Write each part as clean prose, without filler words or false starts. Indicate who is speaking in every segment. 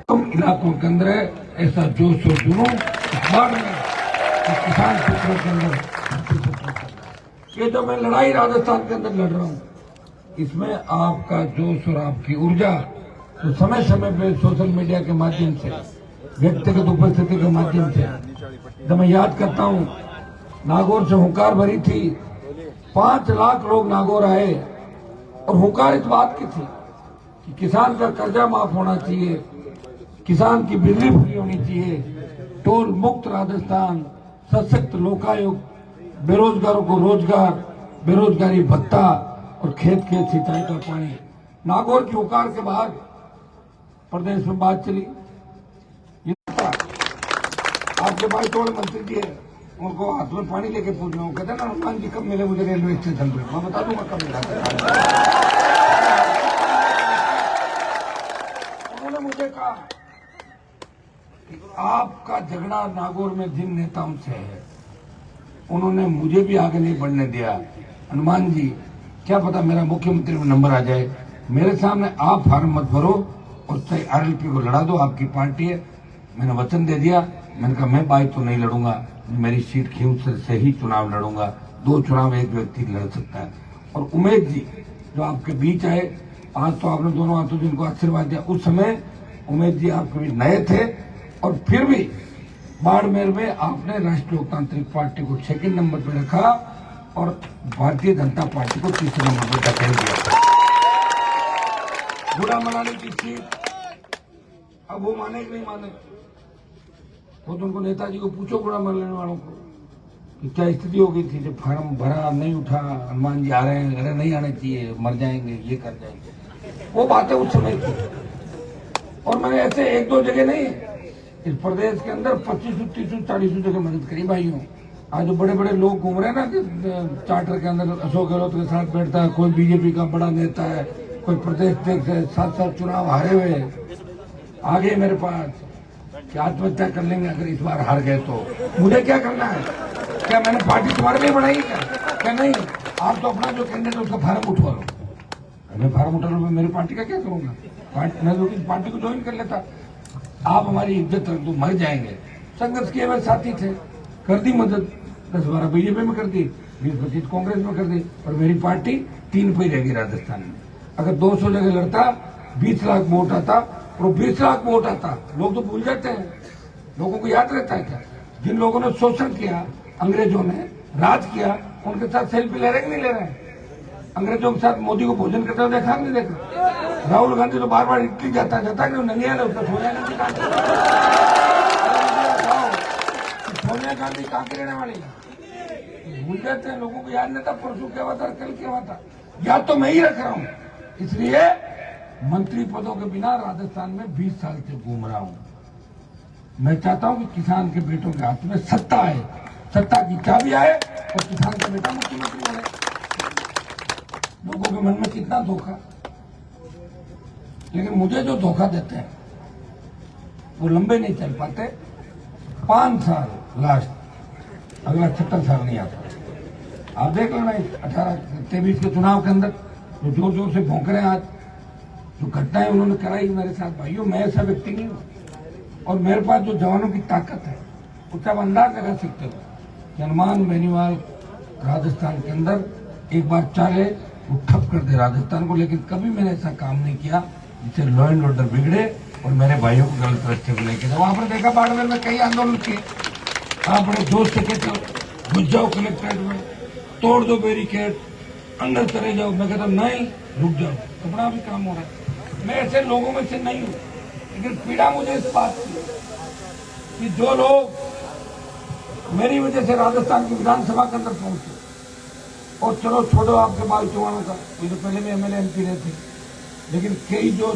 Speaker 1: इलाकों के अंदर ऐसा जोश और जुनून बाढ़ में किसान क्षेत्रों के अंदर ये जो मैं लड़ाई राजस्थान के अंदर लड़ रहा हूँ, इसमें आपका जोश और आपकी ऊर्जा तो समय समय पे सोशल मीडिया के माध्यम से, व्यक्तिगत उपस्थिति के माध्यम से, जब मैं याद करता हूँ नागौर से हुंकार भरी थी, 5 लाख लोग नागौर आए और हुंकार इस बात की थी कि किसान का कर्जा माफ होना चाहिए, किसान की बिजली फ्री होनी चाहिए, टोल मुक्त राजस्थान, सशक्त लोकायुक्त, बेरोजगारों को रोजगार, बेरोजगारी भत्ता और खेत खेत सिंचाई का पानी। नागौर की हुंकार के बाद प्रदेश में बात चली। आपके भाई थोड़े मंत्री जी है, उनको हाथ में पानी लेके पूछ रहा हूँ, कहते ना हनुमान जी कब मिले मुझे रेलवे स्टेशन पे, मैं बता दूंगा कब मिला। उन्होंने मुझे कहा कि आपका झगड़ा नागौर में जिन नेताओं से है, उन्होंने मुझे भी आगे नहीं बढ़ने दिया। हनुमान जी क्या पता मेरा मुख्यमंत्री में नंबर आ जाए, मेरे सामने आप फार्म मत भरो और चाहे आरएलपी को लड़ा दो, आपकी पार्टी है। मैंने वचन दे दिया, मैंने कहा मैं बाइक तो नहीं लड़ूंगा, मेरी सीट खींच से ही चुनाव लड़ूंगा। 2 चुनाव एक व्यक्ति लड़ सकता है। और उमेश जी जो आपके बीच आए, आज तो आपने दोनों हाथों से इनको आशीर्वाद दिया। उस समय उमेश जी आपके बीच नए थे और फिर भी बाड़मेर में आपने राष्ट्रीय लोकतांत्रिक पार्टी को 2nd नंबर पर रखा और भारतीय जनता पार्टी को 3रे नंबर पर धकेल दिया। बुरा मनाने की सीट, अब वो माने कि नहीं माने, वो तो उनको नेताजी को पूछो बुरा मानने वालों को कि क्या स्थिति हो गई थी जब फार्म भरा नहीं उठा, हनुमान जी आ रहे हैं, अरे नहीं आने चाहिए, मर जाएंगे, ये कर जाएंगे, वो बातें उस समय थी। और मैंने ऐसे 1-2 जगह नहीं, इस प्रदेश के अंदर 25, 30, 40 जगह मदद करी भाइयों। आज जो बड़े बड़े लोग घूम रहे हैं ना कि चार्टर के अंदर अशोक गहलोत के साथ बैठता है, कोई बीजेपी का बड़ा नेता है, कोई प्रदेश अध्यक्ष है, 7 चुनाव हारे हुए आगे मेरे पास कि आत्महत्या कर लेंगे अगर इस बार हार गए तो। मुझे क्या करना है? क्या मैंने पार्टी तुम्हारे लिए बनाई क्या नहीं? आप तो अपना जो कैंडिडेट है उसका फार्म उठवा लो। मैं फार्म उठा लो, मैं मेरी पार्टी का क्या करूंगा? मैं तो पार्टी को ज्वाइन कर लेता। आप हमारी इज्जत रख दो, मर जाएंगे। संघर्ष किए हुए साथी थे, कर दी मदद, 10-12 बीजेपी में कर दी, 20-25 कांग्रेस में कर दी, और मेरी पार्टी 3 पे रहेगी राजस्थान में। अगर 200 जगह लड़ता, 20 लाख वोट आता, और 20 लाख वोट आता, लोग तो भूल जाते हैं, लोगों को याद रहता है क्या? जिन लोगों ने शोषण किया, अंग्रेजों ने राज किया, उनके साथ सेल्फी ले रहे कि नहीं ले रहे हैं? अंग्रेजों के साथ मोदी को भोजन करते हुए देखा नहीं देखा? राहुल गांधी तो बार बार इटली जाता है कि नंगे है उसका सोनिया गांधी सोनिया गांधी कहाँ की रहने वाली है? भूल जाते हैं, लोगों को याद नहीं था परसों क्या हुआ था, कल क्या हुआ था। याद तो मैं ही रख रहा हूँ, इसलिए मंत्री पदों के बिना राजस्थान में 20 साल से घूम रहा हूँ। मैं चाहता हूँ कि किसान के बेटों के हाथ में सत्ता आए, सत्ता की चाबी आए और किसान का बेटा मुख्यमंत्री बने। लोगों के मन में कितना धोखा, लेकिन मुझे जो धोखा देते हैं वो लंबे नहीं चल पाते। 5 साल लास्ट, अगला 6 साल नहीं आता। आप देख लेना 18-23 के चुनाव के अंदर जो जोर जोर से भौंक रहे हैं, आज जो घटनाएं उन्होंने कराई मेरे साथ, भाइयों मैं ऐसा व्यक्ति नहीं हूँ। और मेरे पास जो जवानों की ताकत है उससे आप अंदाज लगा सकते हो कि हनुमान बेनीवाल राजस्थान के अंदर एक बार चाहे वो ठप कर दे राजस्थान को, लेकिन कभी मैंने ऐसा काम नहीं किया जिससे लॉ एंड ऑर्डर बिगड़े और मेरे भाइयों को गलत रास्ते पर लेके जाओ। आपने देखा बाड़मेर में कई आंदोलन किए, आप बड़े जोश से कहते हो घुस जाओ कलेक्ट्रेट में, तोड़ दो बैरिकेड, अंदर चले जाओ। मैं कहता नहीं, रुक जाओ, अपना भी काम हो रहा है। मैं ऐसे लोगों में से नहीं हूं, लेकिन पीड़ा मुझे इस बात की कि जो लोग मेरी वजह से राजस्थान की विधानसभा के अंदर पहुंचे, और चलो छोड़ो आपके बाल चौहानों का, ये तो पहले भी एमएलए एमपी रहे थे, लेकिन कई जो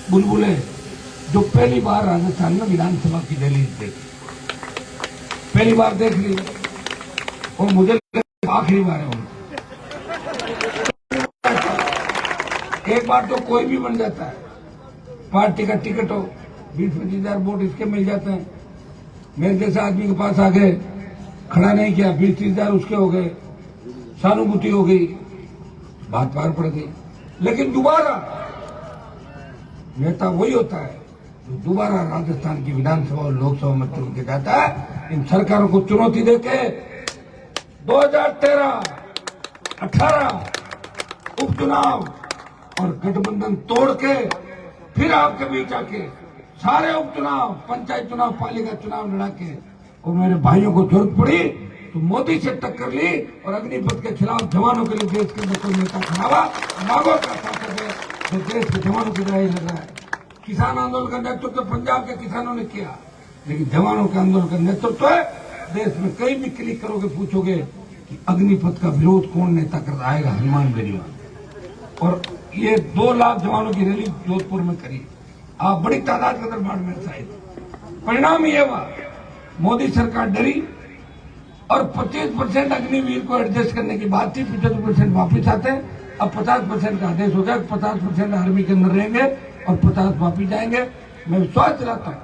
Speaker 1: बुलबुले जो पहली बार राजस्थान में विधानसभा की दहलीज देखी, पहली बार देख ली, और मुझे आखिरी बार है उनको। एक बार तो कोई भी बन जाता है, पार्टी का टिकट हो, 20-25 हजार वोट इसके मिल जाते हैं। मेरे जैसे आदमी के पास आ गए, खड़ा नहीं किया, 20-30 हजार उसके हो गए, सहानुभूति हो गई, बात पार पड़ गई। लेकिन दोबारा नेता वही होता है जो दोबारा राजस्थान की विधानसभा और लोकसभा में चुन के जाता है। इन सरकारों को चुनौती देके 2013, 18 उपचुनाव और गठबंधन तोड़ के फिर आपके बीच आके सारे उपचुनाव, पंचायत चुनाव, पालिका चुनाव लड़ा के और मेरे भाइयों को जरूरत पड़ी तो मोदी से टक्कर ली और अग्निपथ के खिलाफ जवानों के लिए देश के अंदर कोई नेता खड़ा हुआ नागौर का शासक है जो देश के जवानों की लड़ाई लड़ रहा है। किसान आंदोलन का नेतृत्व तो पंजाब के किसानों ने किया, लेकिन जवानों के आंदोलन का नेतृत्व है देश में कहीं भी क्लिक करोगे पूछोगे कि अग्निपथ का विरोध कौन नेता कर आएगा, हनुमान बेनीवाल। और ये 2 लाख जवानों की रैली जोधपुर में करी, आप बड़ी तादाद के अंदर बाढ़ में शायद। परिणाम ये हुआ मोदी सरकार डरी और 25% अग्निवीर को एडजस्ट करने की बात थी, 75% वापिस आते हैं। अब 50% का आदेश हो गया, 50% आर्मी के अंदर रहेंगे और 50 वापिस जाएंगे। मैं विश्वास दिलाता हूँ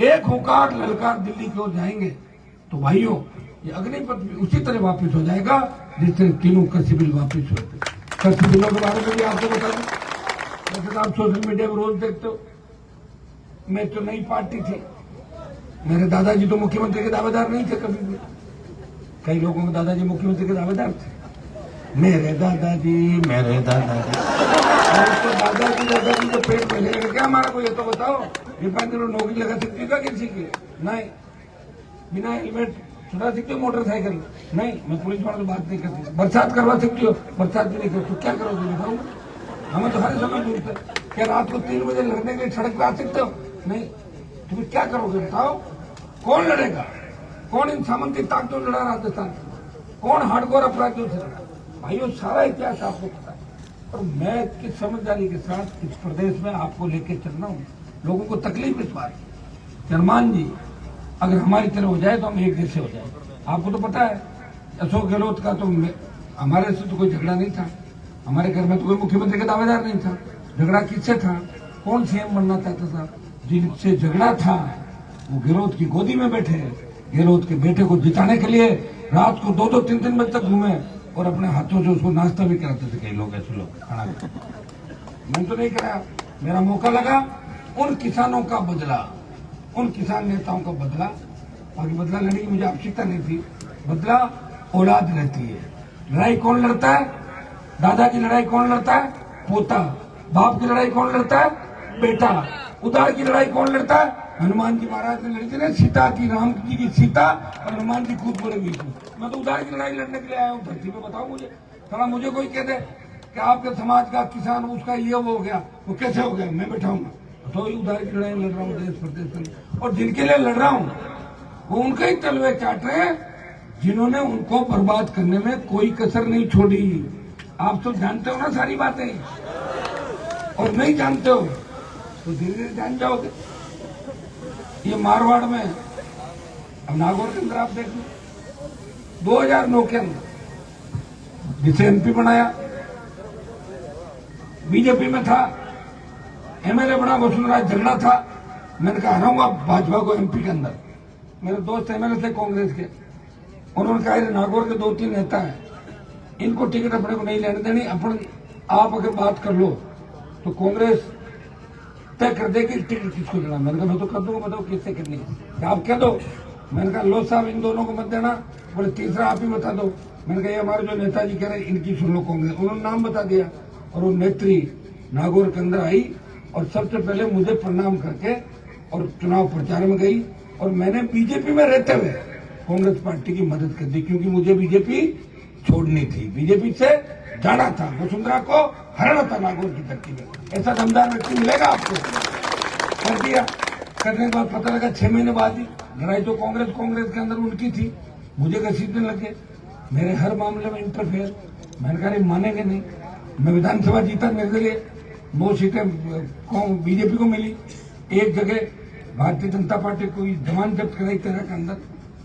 Speaker 1: एक हुंकार ललकार दिल्ली की ओर जाएंगे तो भाइयों ये अग्निपथ भी उसी तरह वापिस हो जाएगा जिस तरह तीनों कृषि बिल वापिस हुए थे। कृषि बिलों के बारे में भी आपको बता दूं, जैसे तो आप सोशल मीडिया पर रोज देखते हो, मैं तो नई पार्टी थी, मेरे दादाजी तो मुख्यमंत्री के दावेदार नहीं थे कभी भी। कई लोगों के दादाजी मुख्यमंत्री के दावेदार थे, मेरे दादाजी तो दादाजी तो पेट में लेकर क्या हमारा कोई, तो बताओ ये 5 दिन नौकरी लगा सकती है क्या किसी की? नहीं। बिना हेलमेट चुरा सकती हो मोटरसाइकिल? नहीं। मैं पुलिस वालों से बात नहीं करती। बरसात करवा सकती हो? बरसात भी नहीं करती। तो क्या करोगे बताओ? हमें तो हर समय ढूंढते क्या रात को 3 बजे लड़ने के लिए सड़क पे आ सकते हो? नहीं। तो फिर क्या करोगे बताओ? कौन लड़ेगा? कौन इन सामंती ताकतों लड़ा राजस्थान? कौन हार्डकोर अपराधियों से लड़ा? भाइयों सारा इतिहास आपको पता है। और मैं किस समझदारी के साथ इस प्रदेश में आपको लेके चल रहा हूँ, लोगों को तकलीफ इस बात की। हनुमान जी अगर हमारी तरह हो जाए तो हम एक जैसे हो जाए। आपको तो पता है अशोक गहलोत का तो हमारे से तो कोई झगड़ा नहीं था, हमारे घर में तो कोई मुख्यमंत्री का दावेदार नहीं था। झगड़ा किससे था? कौन सीएम बनना चाहता था? जिनसे झगड़ा था वो गहलोत की गोदी में बैठे, गहलोत के बेटे को जिताने के लिए रात को 2-2, 3-3 बजे तक घूमे और अपने हाथों से उसको नाश्ता भी कराते थे। कई लोग ऐसे लोग खाना मैंने तो नहीं कराया, मेरा मौका लगा उन किसानों का बदला, उन किसान नेताओं का बदला। बाकी बदला लेने की मुझे आवश्यकता नहीं थी। बदला औलाद रहती है। लड़ाई कौन लड़ता है? दादा की लड़ाई कौन लड़ता है? पोता। बाप की लड़ाई कौन लड़ता है? बेटा। उदार की लड़ाई कौन लड़ता है? हनुमान जी महाराज ने लड़ी थी ना सीता की, राम जी की सीता और हनुमान जी खुद बोले बीच में। मैं तो उदार की लड़ाई लड़ने के लिए आया हूँ धरती पे। बताओ मुझे, थोड़ा मुझे कोई कह दे कि आपके समाज का किसान उसका ये वो हो गया, वो कैसे हो गया, मैं बैठाऊंगा तो उदार की लड़ाई लड़ रहा हूँ देश प्रदेश में। और जिनके लिए लड़ रहा हूँ वो उनके ही तलवे चाट रहे हैं जिन्होंने उनको बर्बाद करने में कोई कसर नहीं छोड़ी। आप तो जानते हो ना सारी बातें, और नहीं जानते हो तो धीरे धीरे जान जाओगे। ये मारवाड़ में, अब नागौर के अंदर आप देख लो 2009 के अंदर जिसे एमपी बनाया बीजेपी में था, एमएलए बना वसुंधराज, झगड़ा था। मैंने कहा हराऊंगा भाजपा को एमपी के अंदर। मेरे दोस्त एमएलए थे कांग्रेस के, उन्होंने कहा नागौर के 2-3 नेता हैं, इनको टिकट अपने को नहीं लेने देनी, अपन आप अगर बात कर लो तो कांग्रेस तय कर देगी टिकट किसको देना। मैंने कहा मैं तो कर दूंगा, बताओ किससे करनी है, आप कह दो। मैंने कहा लो साहब इन दोनों को मत देना। बोले तीसरा आप ही बता दो। मैंने कहा ये हमारे जो नेताजी कह रहे हैं इनकी सुन लो कांग्रेस। उन्होंने नाम बता दिया और वो नेत्री नागौर के अंदर आई और सबसे पहले मुझे प्रणाम करके और चुनाव प्रचार में गई। और मैंने बीजेपी में रहते हुए कांग्रेस पार्टी की मदद कर दी, क्योंकि मुझे बीजेपी छोड़नी थी, बीजेपी से जाना था, वसुंधरा को हराना था नागौर की धरती में। ऐसा दमदार व्यक्ति मिलेगा आपको? कर दिया। करने के बाद पता लगा 6 महीने बाद ही लड़ाई तो कांग्रेस के अंदर उनकी थी, मुझे घसीटने लगे, मेरे हर मामले में इंटरफेयर। मैंने कहा मानेंगे नहीं। मैं विधानसभा जीता, मेरे लिए 9 सीटें बीजेपी को मिली। एक जगह भारतीय जनता पार्टी को जमानत जब्त कराई 13 के अंदर,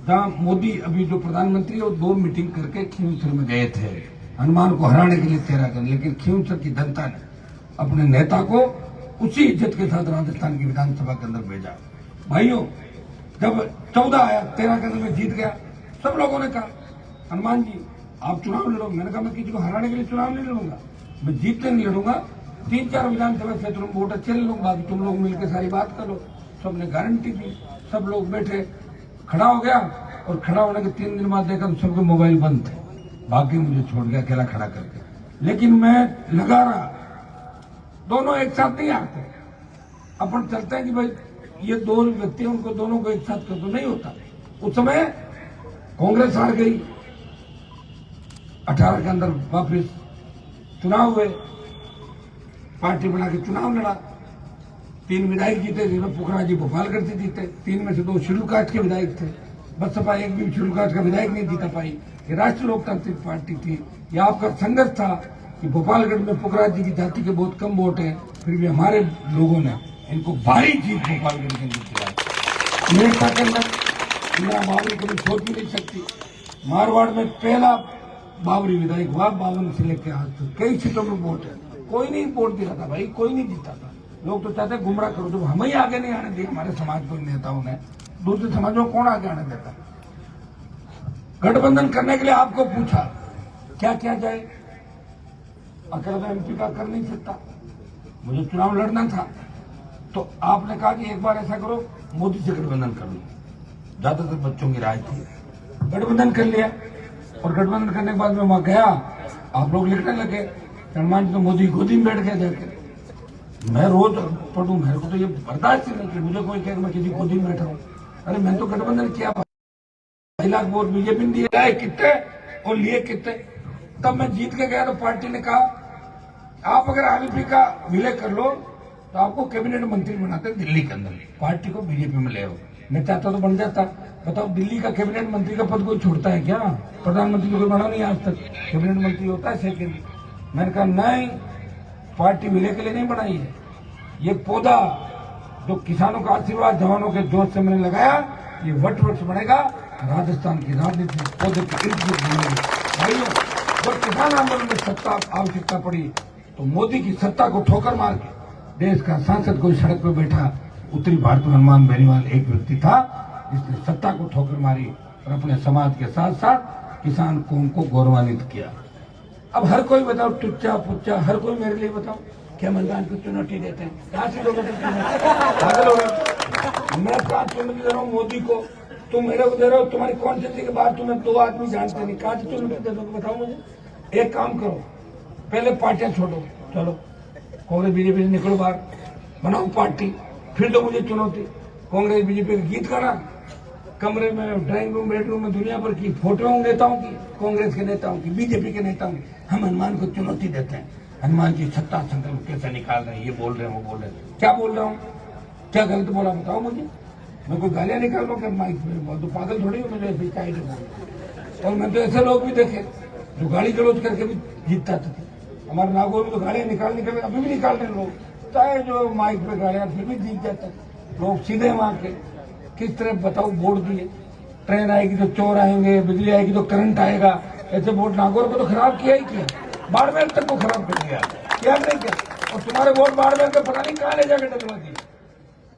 Speaker 1: जहां मोदी अभी जो प्रधानमंत्री है वो 2 मीटिंग करके खींवसर में गए थे हनुमान को हराने के लिए 13 के, लेकिन खींवसर की जनता ने अपने नेता को उसी इज्जत के साथ राजस्थान की विधानसभा के अंदर भेजा। भाइयों जब 14 आया 13 के अंदर में जीत गया, सब लोगों ने कहा हनुमान जी आप चुनाव लड़ो। मैंने कहा मैं किसी को हराने के लिए चुनाव नहीं लड़ूंगा, मैं जीतने नहीं लड़ूंगा, 3-4 विधानसभा क्षेत्रों में वोट अच्छे लोग, बाकी तुम लोग मिलकर सारी बात करो। सबने गारंटी दी, सब लोग बैठे, खड़ा हो गया और खड़ा होने के 3 दिन बाद देखा तो सबके मोबाइल बंद थे। बाकी मुझे छोड़ गया अकेला खड़ा करके, लेकिन मैं लगा रहा। दोनों एक साथ नहीं आते, अपन चलते हैं कि भाई ये 2 व्यक्ति हैं, उनको दोनों को एक साथ कर दो, नहीं होता। उस समय कांग्रेस हार गई, 18 के अंदर वापिस चुनाव हुए, पार्टी बना के चुनाव लड़ा, 3 विधायक जीते, जिसमें पुखराज जी भोपालगढ़ से जीते। 3 में से 2 शेड्यूल कास्ट के विधायक थे। बसपा एक भी शेड्यूल कास्ट का विधायक नहीं जीता पाई। ये राष्ट्रीय लोकतांत्रिक पार्टी थी। यह आपका संघर्ष था कि भोपालगढ़ में पुखराज जी की जाति के बहुत कम वोट हैं, फिर भी हमारे लोगों ने इनको भारी जीत भोपालगढ़ के अंदर दिलाई। मेरठा के अंदर इंदिरा बाबरी कभी सोच भी नहीं सकती। मारवाड़ में पहला बाबरी विधायक हुआ 52 से लेकर आज तक। कई सीटों में वोट है, कोई नहीं वोट दिया था भाई, कोई नहीं जीता था। लोग तो चाहते गुमराह करो, जब हमें ही आगे नहीं आने दिया हमारे समाज को नेताओं ने, दूसरे समाजों को कौन आगे आने देता। गठबंधन करने के लिए आपको पूछा क्या किया जाए, अकेला तो एमपी का कर नहीं सकता, मुझे चुनाव लड़ना था। तो आपने कहा कि एक बार ऐसा करो, मोदी से गठबंधन कर लो। ज्यादातर बच्चों की राय थी, गठबंधन कर लिया। और गठबंधन करने के बाद में वहां गया, आप लोग लिखने लगे हनुमान जी तो मोदी गोदी में बैठ गए जाके। मैं रोज पढ़ूं, मेरे को तो ये बर्दाश्त ही नहीं कि मुझे कोई कहे मैं किसी गोदी में बैठा हूं। अरे मैंने तो गठबंधन किया, 2 लाख वोट बीजेपी ने दिए कितने और लिए कितने। तब मैं जीत के गया तो पार्टी ने कहा आप अगर आरएलपी का विलय कर लो तो आपको कैबिनेट मंत्री बनाते दिल्ली के अंदर, पार्टी को बीजेपी में ले आओ। मैं चाहता तो बन जाता। बताओ दिल्ली का कैबिनेट मंत्री का पद कोई छोड़ता है क्या? प्रधानमंत्री को कोई बना नहीं आज तक, कैबिनेट मंत्री होता है सेकेंड। मैंने कहा नहीं, पार्टी विलय के लिए नहीं बनाई है। ये पौधा जो किसानों का आशीर्वाद, जवानों के जोश से मैंने लगाया, ये वट वृक्ष बनेगा। राजस्थान की राजनीति पौधे की इर्द बनेगी। भाइयों, जब किसान आंदोलन में सत्ता आवश्यकता पड़ी तो मोदी की सत्ता को ठोकर मार के देश का सांसद कोई सड़क पर बैठा, उत्तरी भारत में हनुमान बेनीवाल एक व्यक्ति था जिसने सत्ता को ठोकर मारी और अपने समाज के साथ साथ किसान कौम को गौरवान्वित किया। अब हर कोई बताओ, टुच्चा पुच्चा हर कोई मेरे लिए बताओ क्या मैदान को चुनौती देते हैं? कहाँ से लोग पागल हो गए। मैं कहा चुनौती दे रहा हूँ मोदी को, तुम मेरे को दे रहे हो। तुम्हारी कॉन्स्टिट्यूंसी के बाद तुम्हें 2 आदमी जानते नहीं, कहाँ से चुनौती दे दो बताओ मुझे। एक काम करो, पहले पार्टियां छोड़ो, चलो कांग्रेस बीजेपी से निकलो बाहर, बनाओ पार्टी, फिर दो मुझे चुनौती। कांग्रेस बीजेपी का गीत गाना, कमरे में, ड्राइंग रूम, बेडरूम में दुनिया भर की फोटो नेताओं की, कांग्रेस के नेताओं की, बीजेपी के नेताओं की। हम हनुमान को चुनौती देते हैं, हनुमान जी सत्ता संकल्प कैसे निकाल रहे हैं, ये बोल रहे हैं, वो बोल रहे हैं। क्या बोल रहा हूँ, क्या गलत बोला बताओ मुझे। मैं कोई गालियां निकाल रहा हूँ क्या माइक में बोल? तो पागल थोड़ी हूँ मुझे बोल। और मैं तो ऐसे लोग भी देखे जो गाली गलौज करके भी जीतता थे। हमारे नागौर में तो गालियां निकाल अभी भी निकाल रहे लोग, चाहे जो माइक पे गालियां, फिर भी जीत जाते लोग सीधे वहां के। किस तरह बताओ बोर्ड दिए, ट्रेन आएगी तो चोर आएंगे, बिजली आएगी तो करंट आएगा, ऐसे वोट नागौर को तो खराब किया ही किया, बाड़मेर तक को खराब कर दिया, क्या नहीं किया। और तुम्हारे वोट बाड़मेर के पता नहीं कहाँ ले जाकर डलवा दिए।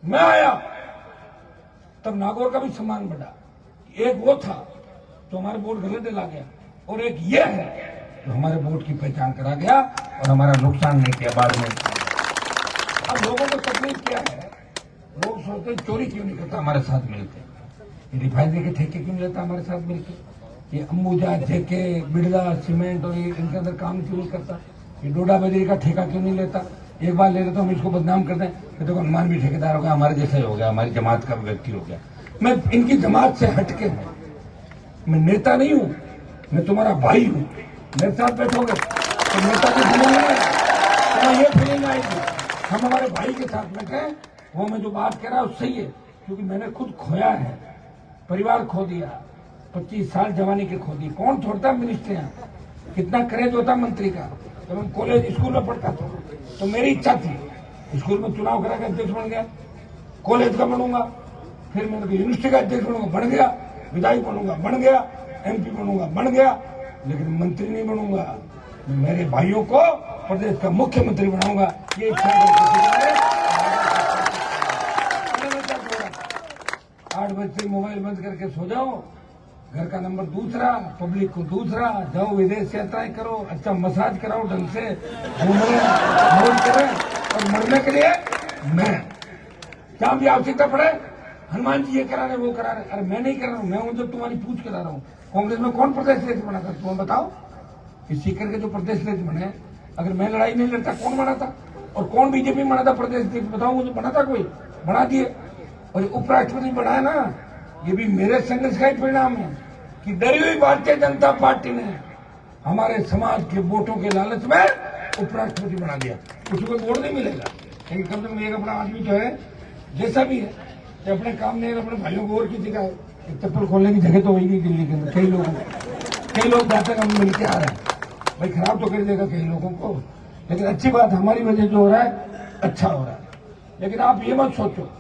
Speaker 1: मैं आया तब नागौर का भी सम्मान बढ़ा। एक वो था तो हमारे वोट गलत डला गया, और एक ये है जो हमारे वोट की पहचान करा गया और हमारा नुकसान नहीं किया बाड़मेर। अब लोगों को तकलीफ क्या है, लोग सोचते हैं चोरी क्यों नहीं करता हमारे साथ मिलकर, रिफाइनरी के ठेके क्यों नहीं लेता हमारे साथ मिलकर, ये अंबुजा ठेके, बिरला सीमेंट और ये इनके अंदर काम क्यों नहीं करता, ये डोडा बजरी का ठेका क्यों नहीं लेता। एक बार ले लेते तो हम इसको बदनाम करते हैं कि देखो हनुमान भी ठेकेदार हो गया, हमारे जैसा ही हो गया, हमारी जमात का व्यक्ति हो गया। मैं इनकी जमात से हटके हूँ, मैं नेता नहीं हूँ, मैं तुम्हारा भाई हूँ। मेरे साथ बैठोगे तो नेता की फीलिंग नहीं है, तुम्हें ये फीलिंग आएगी हम हमारे भाई के साथ बैठे। वो मैं जो बात कह रहा हूँ सही है, क्योंकि मैंने खुद खोया है, परिवार खो दिया, 25 साल जवानी के खो दी। कौन छोड़ता मिनिस्ट्रियां, कितना क्रेज होता मंत्री का। जब मैं कॉलेज स्कूल में पढ़ता था तो मेरी इच्छा थी स्कूल में चुनाव करा के अध्यक्ष बन गया, कॉलेज का बनूंगा, फिर मैंने यूनिवर्सिटी का अध्यक्ष बनूंगा, बन गया, विधायक बनूंगा, बन गया, एमपी बनूंगा, बन गया, लेकिन मंत्री नहीं बनूंगा। मेरे भाइयों को प्रदेश का मुख्यमंत्री बनाऊंगा, ये इच्छा है। 8 बजे से मोबाइल बंद करके सो जाओ, घर का नंबर दूसरा, पब्लिक को दूसरा, जाओ विदेश यात्राएं करो, अच्छा मसाज कराओ ढंग से, घूमने मौज करें, और मरने के लिए मैं जहां भी आवश्यकता पड़े हनुमान जी ये करा रहे वो करा रहे, अरे मैं नहीं कर रहा हूँ, मैं हूं जब तुम्हारी पूछ करा रहा हूँ। कांग्रेस में कौन प्रदेश अध्यक्ष बना था तुम्हें बताओ? इस सीकर के जो प्रदेश अध्यक्ष बने, अगर मैं लड़ाई नहीं लड़ता कौन बना था? और कौन बीजेपी बना था प्रदेश अध्यक्ष बताओ मुझे? बना था कोई? बना दिए। और उपराष्ट्रपति बनाया ना, ये भी मेरे संघर्ष का ही परिणाम है कि डरी हुई भारतीय जनता पार्टी ने हमारे समाज के वोटों के लालच में उपराष्ट्रपति बना दिया। कुछ को वोट नहीं मिलेगा, लेकिन कम से कम एक अपना आदमी जो है जैसा भी है, तो अपने काम नहीं, अपने भाइयों को और किसी का चप्पल खोलने की जगह तो होगी दिल्ली के अंदर। कई लोग जाते हम मिल के आ रहे हैं, भाई खराब तो कर देगा कई लोगों को, लेकिन अच्छी बात हमारी वजह जो हो रहा है अच्छा हो रहा है। लेकिन आप ये मत सोचो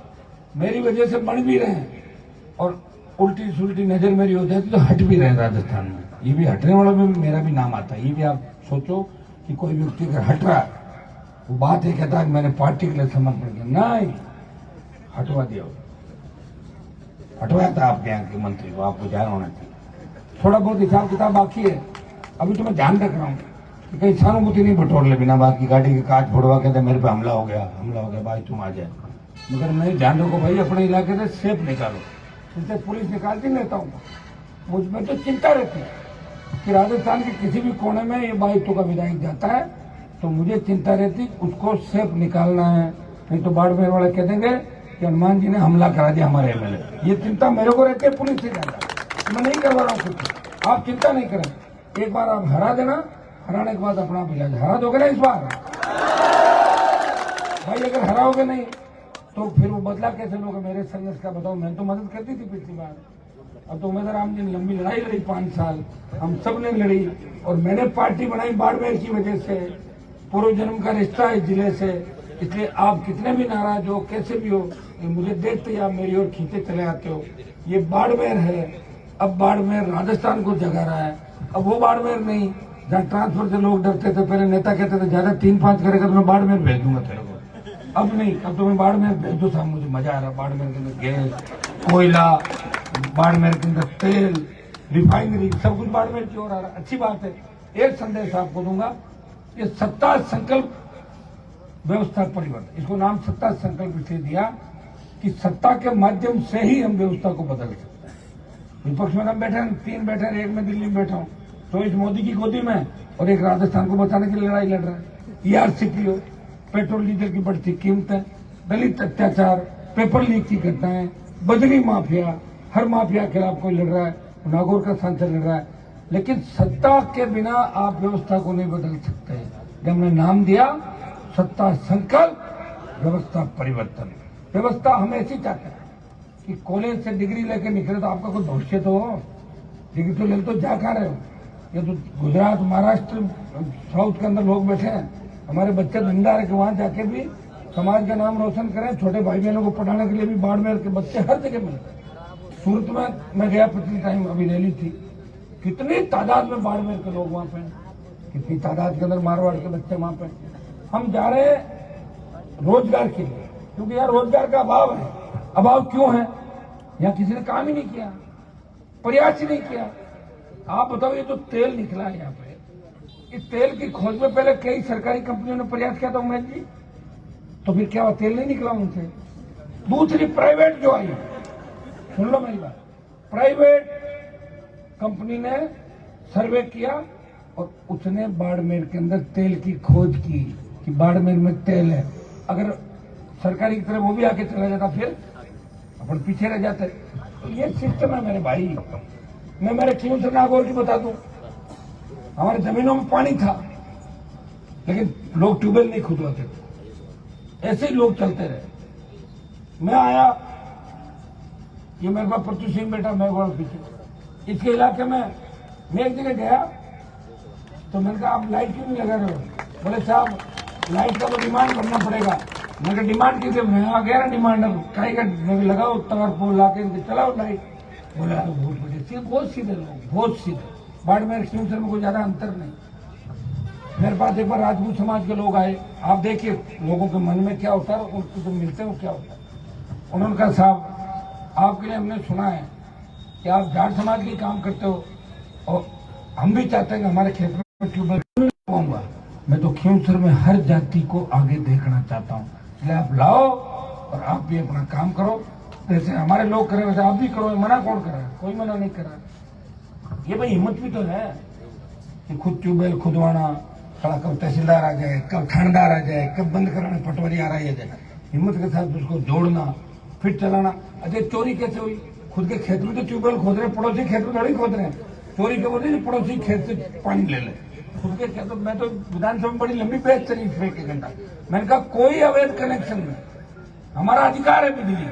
Speaker 1: मेरी वजह से बन भी रहे हैं और उल्टी सुल्टी नजर मेरी हो जाती तो हट भी रहे हैं राजस्थान में, ये भी हटने वालों में मेरा भी नाम आता है। ये भी आप सोचो कि कोई व्यक्ति अगर हट रहा है वो बात ये कहता है कि मैंने पार्टी के लिए समर्पण किया, नहीं, हटवा दिया, हटवाया था आपके यहाँ के मंत्री को, आपको जान होना चाहिए। थोड़ा बहुत हिसाब किताब बाकी है, अभी तो मैं ध्यान रख रहा हूँ कि कहीं सहानुभूति नहीं बटोर ले बिना बात की, गाड़ी के कांच फोड़वा कहते मेरे पे हमला हो गया भाई तुम आ जाए, मगर मैं ध्यान रखो भाई अपने इलाके से सेफ निकालो। जिससे पुलिस निकालती रहता हूँ, मुझ में तो चिंता रहती है कि राजस्थान के किसी भी कोने में ये बाइक का विधायक जाता है तो मुझे चिंता रहती उसको सेफ निकालना है, नहीं तो बाड़मेर वाले कह देंगे कि हनुमान जी ने हमला करा दिया हमारे एमएलए। ये चिंता मेरे को रहती है पुलिस से ज्यादा, मैं नहीं करवा रहा हूँ कुछ, आप चिंता नहीं करें। एक बार आप हरा देना, हराने के बाद अपना इलाज, हरा दोगे ना इस बार भाई, अगर हराओगे नहीं तो फिर वो बदला कैसे लोगे मेरे संघर्ष का? बताओ, मैंने तो मदद कर दी थी पिछली बार, अब तो उम्मीदवार राम जी ने लंबी लड़ाई लड़ी 5 साल, हम सब ने लड़ी, और मैंने पार्टी बनाई बाड़मेर की वजह से, पूर्व जन्म का रिश्ता है जिले से, इसलिए आप कितने भी नाराज हो कैसे भी हो, मुझे देखते ही आप मेरी ओर खींचे चले आते हो। ये बाड़मेर है, अब बाड़मेर राजस्थान को जगा रहा है, अब वो बाड़मेर नहीं जहाँ ट्रांसफर से लोग डरते थे, पहले नेता कहते थे ज्यादा 3-5 करेगा तो मैं बाड़मेर भेज दूंगा तेरे को, अब नहीं, अब तो मैं बाड़मेर भेज दो साहब, मुझे मजा आ रहा है। बाड़मेर के अंदर गैस, कोयला, बाड़मेर के अंदर तेल, रिफाइनरी, सब कुछ बाड़मेर की ओर आ रहा है, अच्छी बात है। एक संदेश आपको दूंगा, ये सत्ता संकल्प व्यवस्था परिवर्तन, इसको नाम सत्ता संकल्प इसलिए दिया कि सत्ता के माध्यम से ही हम व्यवस्था को बदल सकते हैं। विपक्ष में हम बैठे हैं, 3 बैठे हैं, एक में दिल्ली में बैठा हूँ, तो इस मोदी की गोदी में, और एक राजस्थान को बचाने की लड़ाई लड़ रहा है। ERCPO, पेट्रोल डीजल की बढ़ती कीमतें, दलित अत्याचार, पेपर लीक की घटनाएं, बजरी माफिया, हर माफिया के खिलाफ कोई लड़ रहा है, नागौर का सांसद लड़ रहा है, लेकिन सत्ता के बिना आप व्यवस्था को नहीं बदल सकते। जब हमने नाम दिया सत्ता संकल्प व्यवस्था परिवर्तन, व्यवस्था हम ऐसी चाहते हैं कि कॉलेज से डिग्री लेके निकले तो आपका कोई भविष्य तो हो, डिग्री तो ले तो जा खा रहे हो। ये तो गुजरात, महाराष्ट्र, साउथ के अंदर लोग बैठे हैं, हमारे बच्चे धंधा रहे वहां जाके भी समाज का नाम रोशन करें, छोटे भाई बहनों को पढ़ाने के लिए भी बाड़मेर के बच्चे हर जगह मिलते हैं। सूरत में मैं गया पिछले टाइम, अभी रैली थी, कितनी तादाद में बाड़मेर के लोग वहां पे, कितनी तादाद के अंदर मारवाड़ के बच्चे वहां पे। हम जा रहे हैं रोजगार के लिए, क्योंकि यार रोजगार का अभाव है। अभाव क्यों है? यहाँ किसी ने काम ही नहीं किया, प्रयास ही नहीं किया। आप बताओ, ये जो तेल निकला है यहाँ पे, इस तेल की खोज में पहले कई सरकारी कंपनियों ने प्रयास किया था उमेश जी, तो फिर क्या हुआ? तेल नहीं निकला उनसे। दूसरी प्राइवेट जो आई, सुन लो मेरी बात, प्राइवेट कंपनी ने सर्वे किया और उसने बाड़मेर के अंदर तेल की खोज की कि बाड़मेर में तेल है। अगर सरकारी की तरफ वो भी आके चला जाता फिर अपन पीछे रह जाते। तो ये सिस्टम है मेरे भाई। मैं मेरे क्यों से नागौर की बता दूं, हमारे जमीनों में पानी था लेकिन लोग ट्यूबवेल नहीं खुदवाते थे, ऐसे ही लोग चलते रहे। मैं आया, ये मेरे पास प्रत्यु सिंह बेटा, मैं बोला पीछे इसके इलाके में, मैं एक जगह गया तो मैंने कहा आप लाइट क्यों नहीं लगा रहे हो? बोले साहब लाइट का तो डिमांड करना पड़ेगा। मैंने कहा डिमांड कीजिए, मैं आ गया ना डिमांड, कहीं का लगाओ तार पोल ला के चलाओ लाइट। बोला बहुत बढ़िया, बहुत सीधे लोग, बहुत सीधे। बाड़मेर सिंह में कोई ज्यादा अंतर नहीं। मेरे पास एक बार राजपूत समाज के लोग आए, आप देखिए लोगों के मन में क्या होता है, उनको जो मिलते हैं वो क्या होता है। उन्होंने कहा साहब आपके लिए हमने सुना है कि आप जाट समाज के काम करते हो और हम भी चाहते हैं कि हमारे खेत में ट्यूबवेल लगाऊंगा। मैं तो खींवसर में हर जाति को आगे देखना चाहता हूँ, इसलिए आप लाओ और आप भी अपना काम करो, जैसे हमारे लोग करें वैसे आप भी करो। मना कौन कर रहा है? कोई मना नहीं कर रहा। ये भाई हिम्मत भी तो है कि खुद ट्यूबवेल खुदवाना, खड़ा कब तहसीलदार आ जाए, कब थानेदार आ जाए, कब बंद कराने पटवारी आ रहा है, हिम्मत के साथ उसको जोड़ना फिर चलाना। अरे चोरी कैसे हुई? खुद के खेत में तो ट्यूबवेल खोद रहे, पड़ोसी खेत में थोड़ी खोद रहे हैं। चोरी क्यों बोलते? पड़ोसी खेत से पानी ले ले। खुद के खेत में तो विधानसभा में बड़ी लंबी बहस चली इस एक घंटा। मैंने कहा कोई अवैध कनेक्शन नहीं, हमारा अधिकार है बिजली,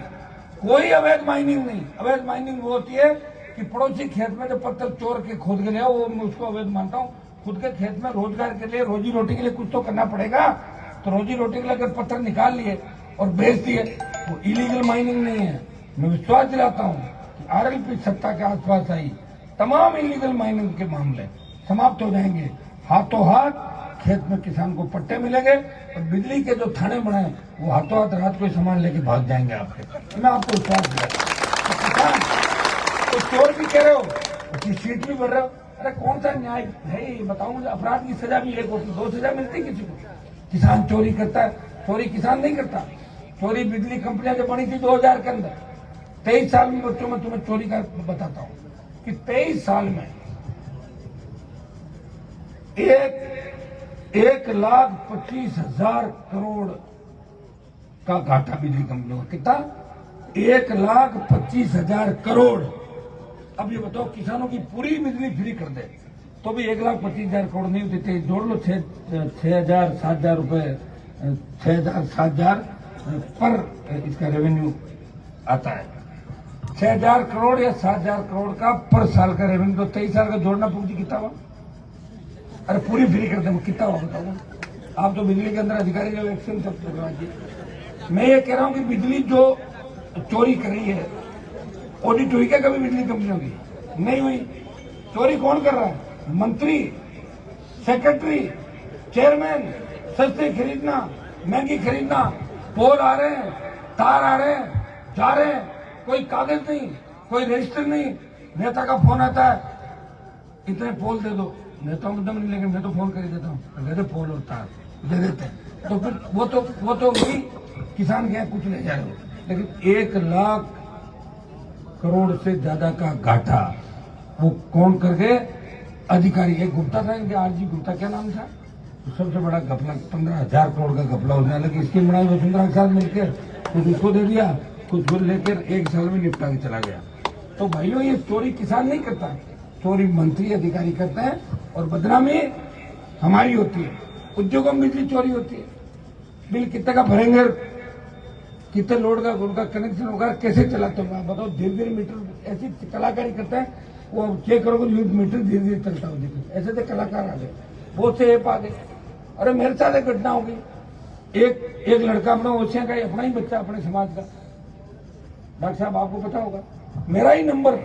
Speaker 1: कोई अवैध माइनिंग नहीं। अवैध माइनिंग वो होती है कि पड़ोसी खेत में जो पत्थर चोर के खोद के ले आओ, वो मैं उसको अवैध मानता हूँ। खुद के खेत में रोजगार के लिए, रोजी रोटी के लिए कुछ तो करना पड़ेगा। तो रोजी रोटी के लिए अगर पत्थर निकाल लिए और बेच दिए वो इलीगल माइनिंग नहीं है। मैं विश्वास दिलाता हूँ कि आरएलपी सत्ता के आसपास आई तमाम इलीगल माइनिंग के मामले समाप्त हो जाएंगे। हाथों हाथ खेत में किसान को पट्टे मिलेंगे और बिजली के जो थाने बने वो हाथों हाथ रात को सामान लेके भाग जाएंगे आपके। मैं आपको विश्वास दिलाता हूँ। तो किसान तो चोर भी कह रहे हो, उसकी सीट भी बढ़ रहे हो। अरे कौन सा न्याय है ये बताओ मुझे? अपराध की सजा भी एक होती, 2 सजा मिलती किसी को? किसान चोरी करता है, चोरी किसान नहीं करता। चोरी बिजली कंपनियां जब बनी थी 2000 के अंदर, 23 साल में बच्चों में तुम्हें चोरी का बताता हूं कि 23 साल में 1,25,000 करोड़ का घाटा बिजली कंपनियों का। कितना? 1,25,000 करोड़। अब ये बताओ किसानों की पूरी बिजली फ्री कर दे तो भी 1,25,000 करोड़ नहीं देते। जोड़ लो 6,000 7,000 रुपए, 6,000 7,000 पर इसका रेवेन्यू आता है। 6,000 करोड़ या 7,000 करोड़ का पर साल का रेवेन्यू, तो 23 साल का जोड़ना पूछी कितना हुआ? अरे पूरी फ्री कर दे कितना हुआ बताओ? आप तो बिजली के अंदर अधिकारी जो एक्शन सब करवा दिए। मैं ये कह रहा हूं कि बिजली जो चोरी कर रही है, ऑडिट हुई क्या कभी बिजली कंपनियों की? नहीं हुई। चोरी कौन कर रहा है? मंत्री, सेक्रेटरी, चेयरमैन। सस्ते खरीदना, महंगी खरीदना, पोल आ रहे हैं, तार आ रहे हैं, जा रहे हैं, कोई कागज नहीं, कोई रजिस्टर नहीं। नेता का फोन आता है, इतने पोल दे दो। नेताओं को दम नहीं, लेकिन मैं तो फोन कर ही देता हूँ, दे दे पोल और तार दे देते हैं। तो फिर वो तो भी किसान के कुछ नहीं जा रहे। लेकिन 1 लाख करोड़ से ज्यादा का घाटा वो कौन करके? अधिकारी। एक गुप्ता था, इनके आरजी गुप्ता, क्या नाम था? तो सबसे बड़ा घपला 15,000 करोड़ का घपला होने लगा। स्कीम बनाई वसुंधरा के साथ मिलकर, कुछ उसको दे दिया, कुछ लेकर 1 साल में निपटा के चला गया। तो भाइयों ये चोरी किसान नहीं करता, चोरी मंत्री अधिकारी करते हैं और बदनामी हमारी होती है। उद्योगों में बिजली चोरी होती है। बिल कितने का भरेंगे, कितने लोड का उनका कनेक्शन होगा, कैसे चलाते होगा बताओ? धीरे धीरे मीटर ऐसी कलाकारी करते हैं, वो चेक करोगे मीटर धीरे धीरे चलता हो। देखो ऐसे तो कलाकार आ गए, बहुत से ऐप आ गए। अरे मेरे साथ एक घटना होगी, एक लड़का अपना ओसिया का अपना ही बच्चा, अपने समाज का, डॉक्टर साहब आपको पता होगा, मेरा ही नंबर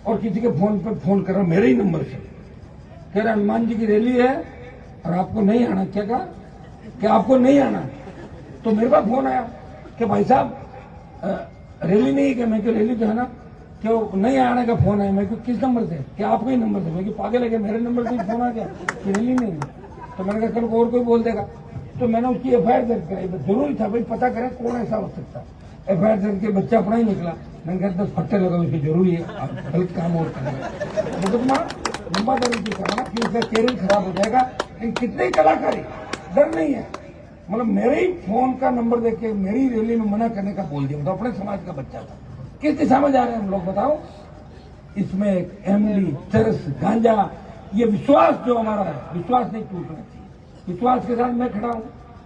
Speaker 1: और किसी के फोन पर फोन कर रहा, मेरे ही नंबर से कह रहा हनुमान जी की रैली है और आपको नहीं आना। क्या कहा? कि आपको नहीं आना। तो मेरे पास फोन आया कि भाई साहब रैली नहीं है क्या? मैं रैली जो है ना, क्यों नहीं आने का फोन आया। मैं किस नंबर से? कि आपको ही नंबर से। मैं पागल है, मेरे नंबर से फोन आ गया कि रैली नहीं है। तो मैंने कहा कल को और कोई बोल देगा। तो मैंने उसकी FIR दर्ज कराई। जरूरी था भाई पता करें कौन ऐसा हो सकता है। FIR दर्ज के बच्चा अपना ही निकला। मैंने कहा 10 फट्टे लगा, उसकी जरूरी है, आप गलत काम और करेंगे तो तुम्हारा लंबा दर्ज कराना, फिर उसका कैरियर खराब हो जाएगा। लेकिन कितनी कलाकारी, डर नहीं है। मतलब मेरे ही फोन का नंबर देख के मेरी रैली में मना करने का बोल दिया। तो अपने समाज का बच्चा था। किस दिशा में जा रहे हैं हम लोग बताओ? इसमें एमडी, चरस, गांजा, ये विश्वास जो हमारा है, विश्वास नहीं टूटना चाहिए। विश्वास के साथ मैं खड़ा हूं।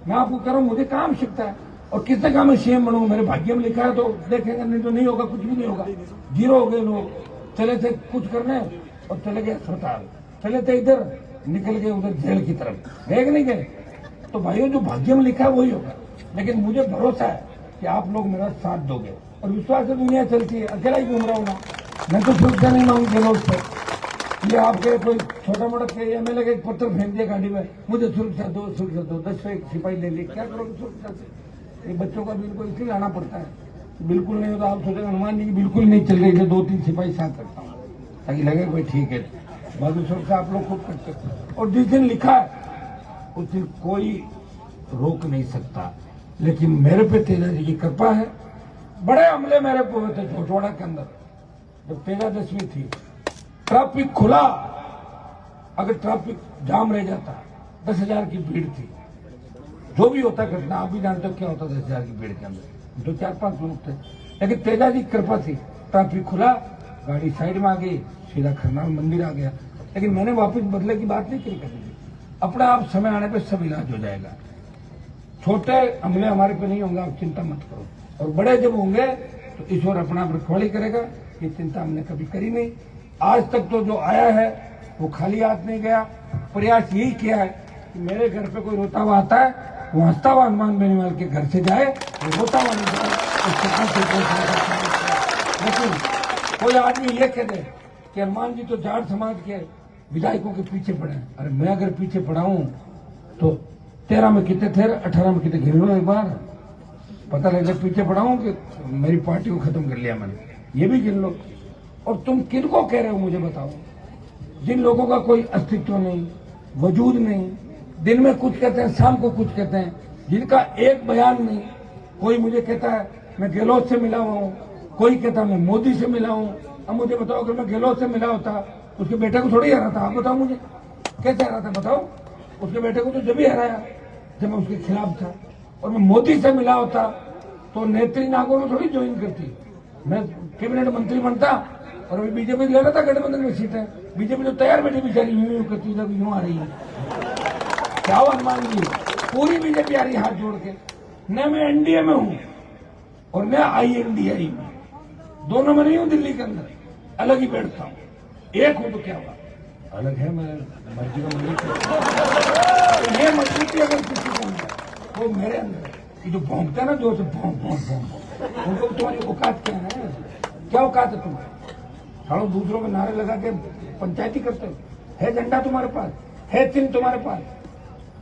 Speaker 1: मैं आपको कह रहा हूं, मुझे काम आवश्यकता है और किसने कहा मैं सीएम बनूंगा? मेरे भाग्य में लिखा है तो देखेंगे, नहीं तो नहीं होगा, कुछ भी नहीं होगा। जीरो हो गए लोग। चले थे कुछ करने और चले गए अस्पताल, चले थे इधर, निकल गए उधर जेल की तरफ, गए कि नहीं गए? तो भाइयों जो भाग्य में लिखा है वही होगा। लेकिन मुझे भरोसा है कि आप लोग मेरा साथ दोगे और विश्वास से दुनिया चलती है। अकेला ही घूम रहा हूँ ना, मैं तो सुरक्षा नहीं मांगू लोग से। ये आपके कोई छोटा मोटा MLA का एक पत्थर फेंक दिया गाड़ी में, मुझे सुरक्षा दो, 10 सिपाही ले लिए, क्या करोगे सुरक्षा से? ये बच्चों का बिल को इसलिए लाना पड़ता है बिल्कुल नहीं होता आप सोचेंगे हनुमान जी की बिल्कुल नहीं चल रही, 2-3 सिपाही साथ रखता हूँ ताकि लगे भाई ठीक है। बाकी से आप लोग खुद करते हो, और जिस दिन लिखा है उस दिन कोई रोक नहीं सकता। लेकिन मेरे पे तेजा जी की कृपा है। बड़े हमले मेरे पे हुए थे झोटवाड़ा के अंदर, जब 13 थी, ट्रैफिक खुला, अगर ट्रैफिक जाम रह जाता, 10,000 की भीड़ थी, जो भी होता घटना आप भी जानते हो क्या होता 10,000 की भीड़ के अंदर, जो 4-5 लोग थे। लेकिन तेजा जी की कृपा थी, ट्रैफिक खुला, गाड़ी साइड में आ गई, सीधा खरनाल मंदिर आ गया। लेकिन मैंने वापस बदले की बात नहीं करी कभी, अपने आप समय आने पे सब इलाज हो जाएगा। छोटे हमले हमारे पे नहीं होंगे, आप चिंता मत करो, और बड़े जब होंगे तो ईश्वर अपना रखवाली करेगा। ये चिंता हमने कभी करी नहीं। आज तक तो जो आया है वो खाली हाथ नहीं गया। प्रयास यही किया है कि मेरे घर पे कोई रोता हुआ आता है, वो हंसता हुआ हनुमान बेनीवाल के घर से जाए, वो रोता हुआ नहीं जाए। लेकिन कोई आदमी ये कह दे कि हनुमान जी तो जाट समाज के विधायकों के पीछे पड़े हैं। अरे मैं अगर पीछे पड़ा हूं तो 13 में कितने थे, 18 में कितने, गिन लो एक बार, पता लगे पीछे पड़ा हूं कि मेरी पार्टी को खत्म कर लिया मैंने, ये भी गिन लो। और तुम किनको कह रहे हो मुझे बताओ, जिन लोगों का कोई अस्तित्व नहीं, वजूद नहीं, दिन में कुछ कहते हैं, शाम को कुछ कहते हैं, जिनका एक बयान नहीं। कोई मुझे कहता है मैं गहलोत से मिला हुआ हूँ, कोई कहता है मैं मोदी से मिला हूँ। अब मुझे बताओ अगर मैं गहलोत से मिला होता, उसके बेटे को थोड़ी हरा था, आप बताओ मुझे कैसे हरा था, बताओ। उसके बेटे को तो जब ही हराया जब मैं उसके खिलाफ था। और मैं मोदी से मिला होता तो नेत्री नागौर में थोड़ी ज्वाइन करती, मैं कैबिनेट मंत्री बनता। और अभी बीजेपी ले रहा था गठबंधन में सीटें, बीजेपी तो तैयार बैठी बेचारी, यूं करती जब यूं आ रही है। क्या हो हनुमान जी, पूरी बीजेपी आ रही है हाथ जोड़ के। न मैं एनडीए में हूं और न INDI में, दोनों में नहीं हूं, दिल्ली के अंदर अलग ही बैठता हूं। एक हूं तो क्या हुआ, अलग है, मैं मर्जी का मलिक हूं। ये मजबूती अगर किसी को है वो मेरे अंदर है। कि जो भौंकता है ना जोर से, भौंक भौंक भौंक, उनको तुम्हारी औकात क्या है, क्या औकात है तुम्हारी? सालों दूसरों के नारे लगा के पंचायती करते हो, है झंडा तुम्हारे पास, है चिन्ह तुम्हारे पास,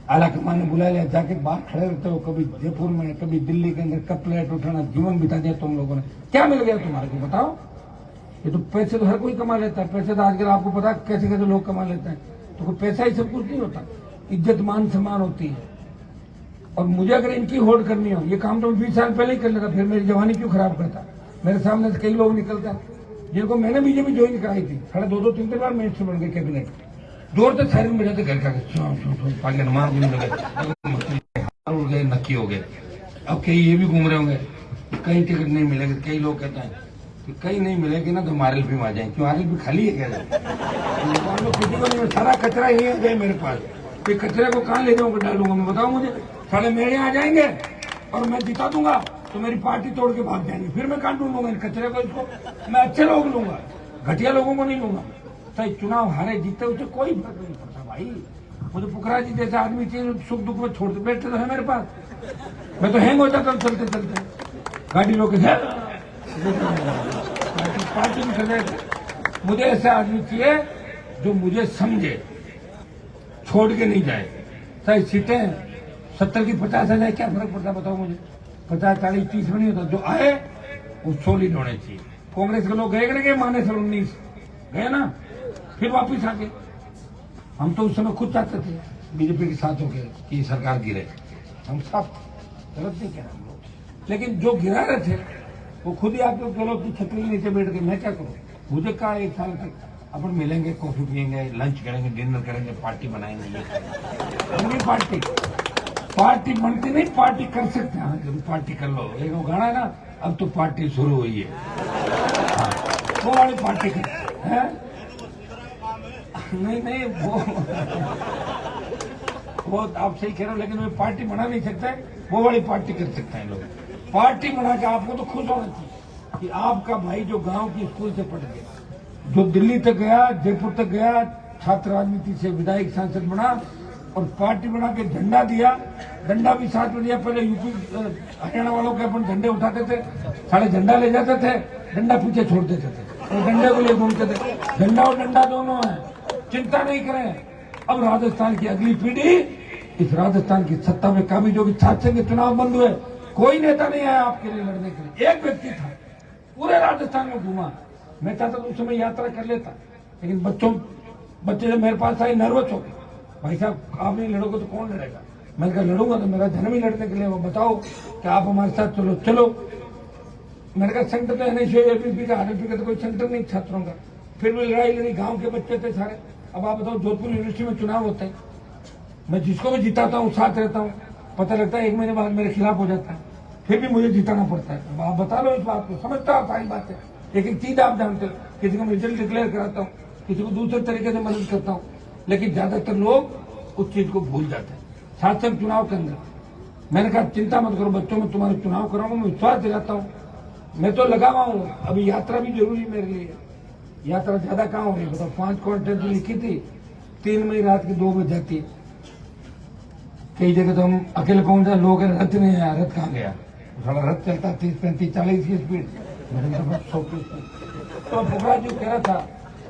Speaker 1: आला कमान ने बुला लिया, जाके बाहर खड़े रहते हो, कभी जयपुर में, कभी दिल्ली के अंदर, कप प्लेट उठाना, जीवन बिता दिया तुम लोगों ने। क्या मिल गया तुम्हारे को बताओ? ये तो पैसे तो हर कोई कमा लेता है, पैसे तो आजकल आपको पता कैसे कैसे लोग कमा लेते हैं। तो कोई पैसा ही सब कुछ नहीं होता, इज्जत मान सम्मान होती है। और मुझे अगर इनकी होड़ करनी हो, ये काम तो 20 साल पहले ही कर लेता, फिर मेरी जवानी क्यों खराब करता? मेरे सामने से कई लोग निकलते हैं जिनको मैंने बीजेपी ज्वाइन कराई थी, खड़े 2-3 बार मिनिस्टर बन गए कैबिनेट, जोर से सायरन बजाते घर का पागे नमाज भी लगे, उड़ गए, नक्की हो गए। अब कई ये भी घूम रहे होंगे, कहीं टिकट नहीं मिलेगा। कई लोग कहते हैं कि कहीं नहीं मिलेगी ना तो हमारे भी आ जाए, क्यों आगे भी खाली है क्या? किसी को नहीं, सारा कचरा ही है मेरे पास, तो कचरे को कहाँ ले जाऊंगा, डालूंगा मैं, बताओ मुझे? साढ़े मेरे यहाँ आ जाएंगे और मैं जिता दूंगा तो मेरी पार्टी तोड़ के भाग जाएंगे, फिर मैं कहाँ ढूंढूंगा इन कचरे को? इसको मैं अच्छे लोग लूंगा, घटिया लोगों को नहीं लूंगा। चाहे चुनाव हारे जीते उसे कोई फर्क नहीं पड़ता भाई। मुझे पुखरा जी जैसा आदमी चाहिए, सुख दुख में छोड़ते बैठते तो है मेरे पास। मैं तो हैंग हो जाता हूँ चलते चलते, गाड़ी रोके पार्टी में चले। मुझे ऐसा आदमी चाहिए जो मुझे समझे, छोड़ के नहीं जाए। चाहे सीटें 70 की 50 आ जाए, क्या फर्क पड़ता बताओ मुझे? 50, 40, 30 में नहीं होता, जो आए वो सॉलिड होने चाहिए। कांग्रेस के लोग गए कि माने सर 19 गए ना, फिर वापिस आ गए। हम तो उस समय खुद चाहते थे बीजेपी के साथ होकर कि सरकार गिरे, हम सब गलत नहीं कह रहे हम लोग। लेकिन जो गिरा रहे थे वो खुद ही आप लोग गलत की छतरी के नीचे बैठ के, मैं क्या करूँ? मुझे कहा 1 साल तक अपन मिलेंगे, कॉफी पियेंगे, लंच करेंगे, डिनर करेंगे, पार्टी बनाएंगे। ये पार्टी बनती नहीं, पार्टी कर सकते हैं। जब पार्टी कर लो, एक गाना है ना, अब तो पार्टी शुरू हुई है, वो वाली पार्टी कर है? नहीं वो आप सही कह रहे हो, लेकिन वे पार्टी बना नहीं सकते, वो वाली पार्टी कर सकते हैं लोग। पार्टी बना के आपको तो खुश होना चाहिए कि आपका भाई जो गांव की स्कूल से पढ़ गया, जो दिल्ली तक गया, जयपुर तक गया, छात्र राजनीति से विधायक सांसद बना और पार्टी बना के झंडा दिया। डंडा भी साथ में दिया। पहले यूपी हरियाणा वालों के अपन झंडे उठाते थे, साढ़े झंडा ले जाते थे, डंडा पीछे छोड़ देते थे और डंडे को ले घूमते थे। झंडा और डंडा दोनों है, चिंता नहीं करें। अब राजस्थान की अगली पीढ़ी इस राजस्थान की सत्ता में काबिज होगी। 7 के चुनाव बंद हुए, कोई नेता नहीं आया आपके लिए लड़ने के लिए, एक व्यक्ति था पूरे राजस्थान में घूमा। मैं चाहता तो उस समय यात्रा कर लेता, लेकिन बच्चे जब मेरे पास आए नर्वस हो गए, भाई साहब आप नहीं लड़ोगे तो कौन लड़ेगा। मैंने कहा लड़ूंगा तो मेरा जन्म ही लड़ने के लिए, वो बताओ कि आप हमारे साथ चलो चलो। मैंने कहा सेंटर तो एनएसयूआईपी का आरएलपी का तो कोई सेंटर नहीं छात्रों का, फिर भी लड़ाई लड़ी, गांव के बच्चे थे सारे। अब आप बताओ जोधपुर यूनिवर्सिटी में चुनाव होते हैं, मैं जिसको भी जिताता हूँ साथ रहता हूँ, पता लगता है 1 महीने बाद मेरे खिलाफ हो जाता है, फिर भी मुझे जिताना पड़ता है। अब आप बता लो इस बात को, समझता हूँ सारी बात है, लेकिन चीज आप जानते हो, किसी को रिजल्ट डिक्लेयर कराता हूँ, किसी को दूसरे तरीके से मदद करता हूँ, लेकिन ज्यादातर लोग उस चीज को भूल जाते हैं। साथ साथ चुनाव के अंदर मैंने कहा चिंता मत करो बच्चों, में तुम्हारे चुनाव कराऊंगा, मैं विश्वास दिलाता हूँ, मैं तो लगा हुआ हूँ। अभी यात्रा भी जरूरी मेरे लिए, यात्रा ज्यादा कहाँ हो रही है बताओ, 5 क्वांटल लिखी थी, 3 मई रात के 2 बजे जाती है। कई जगह तो हम अकेले पहुंच जाए, लोग रथ नहीं आया, रथ कहाँ गया, थोड़ा रथ चलता 30, 35, 40 की स्पीड, मेरे 100 की स्पीड। तो पोखरा जी कह रहा था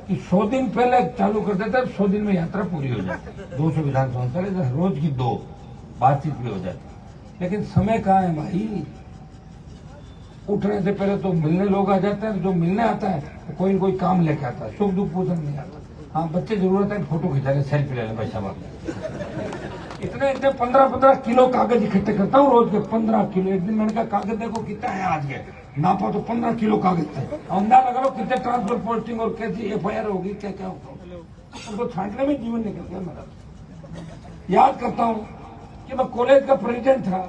Speaker 1: कि 100 दिन पहले चालू कर देता, 100 दिन में यात्रा पूरी हो जाती, 200 विधानसभा चले, रोज की 2 बातचीत भी हो जाती। लेकिन समय कहाँ है भाई, उठने से पहले तो मिलने लोग आ जाते हैं, जो मिलने आता है तो कोई न कोई काम लेके आता है, सुख दुख पूछने नहीं आता। हाँ बच्चे जरूरत है फोटो खिंचा रहे, सेल्फी ले लें भाई साहब। इतने 15-15 किलो कागज इकट्ठे करता हूँ रोज के, 15 किलो। एक दिन मैंने कहा कागज देखो कितना है आज के, नापा तो 15 किलो कागज थे। अंदाजा लगा लो कितने ट्रांसफर पोस्टिंग और कैसी FIR होगी, क्या क्या होगा, उनको छांटने में जीवन निकल गया मेरा। याद करता हूँ कि मैं कॉलेज का प्रेसिडेंट था,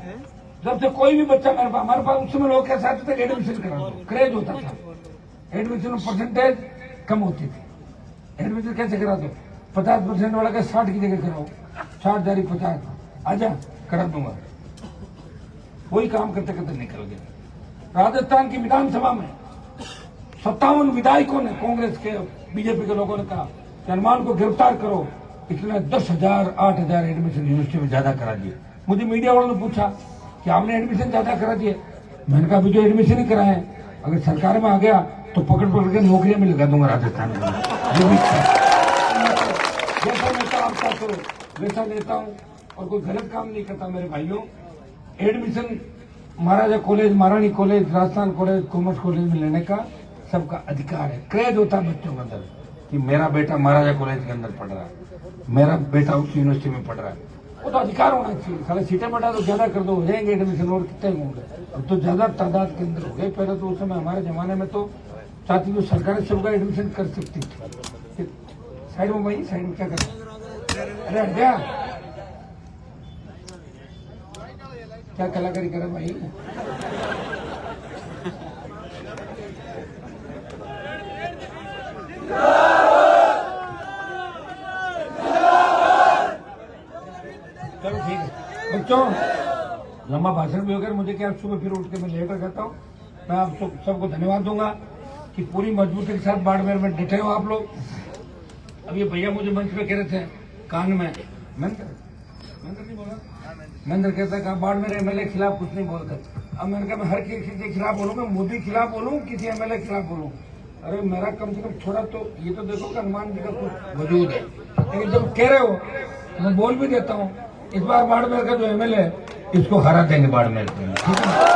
Speaker 1: जब से कोई भी बच्चा हमारे पास उस समय लोग कैसे आते थे, एडमिशन करा दो, क्रेज होता था, एडमिशन में परसेंटेज कम होती थी, एडमिशन कैसे करा दो, 50% वाला का 60 की जगह कराओ, 60 जारी 50, आजा करा दूंगा। वही काम करते करते निकल गया। राजस्थान की विधानसभा में 57 विधायकों ने, कांग्रेस के बीजेपी के लोगों ने कहा कि हनुमान को गिरफ्तार करो, इसने 10,000 8,000 एडमिशन यूनिवर्सिटी में ज्यादा करा दिए। मुझे मीडिया वालों ने पूछा कि आपने एडमिशन ज्यादा करा दिए, मैंने कहा अभी जो एडमिशन ही कराए, अगर सरकार में आ गया तो पकड़ पकड़ के नौकरियां में लगा दूंगा राजस्थान में। जैसा नेता आप चाहते हो वैसा नेता हूं, और कोई गलत काम नहीं करता मेरे भाइयों। एडमिशन महाराजा कॉलेज, महारानी college, Rajasthan college, commerce college में लेने का सबका अधिकार है। क्रेज होता है बच्चों के अंदर कि मेरा बेटा महाराजा कॉलेज के अंदर पढ़ रहा है, मेरा बेटा उस यूनिवर्सिटी में पढ़ रहा है, वो तो अधिकार होना चाहिए। सारे सीटें बढ़ा तो ज्यादा कर दो, हो जाएंगे एडमिशन, और कितने होंगे, अब तो ज्यादा तादाद के अंदर हो गए। पहले तो उस समय हमारे जमाने में तो साथी जो सरकारी सबका एडमिशन कर सकती थी। साइड में भाई, साइड में क्या कर, अरे हटिया, क्या कलाकारी करे भाई। चलो ठीक है बच्चों, लंबा भाषण भी हो गया, मुझे क्या सुबह फिर उठ के मैं लेटर करता हूँ। मैं आप सबको धन्यवाद दूंगा कि पूरी मजबूती के साथ बाड़मेर में डटे हो आप लोग। अब ये भैया मुझे मंच पे कह रहे थे कान में, महेंद्र नहीं बोला, महेंद्र कहता है बाड़मेर MLA के खिलाफ कुछ नहीं बोलते। अब मैंने कहा मैं हर किसी के खिलाफ बोलूंगा, मोदी के खिलाफ बोलूँ, किसी MLA के खिलाफ बोलूँ, अरे मेरा कम से कम थोड़ा तो ये तो देखो कि हनुमान जी का कुछ वजूद है। लेकिन जब कह रहे हो मैं बोल भी देता हूँ, इस बार बाड़मेर का जो MLA इसको हरा देंगे बाड़मेर में, ठीक है।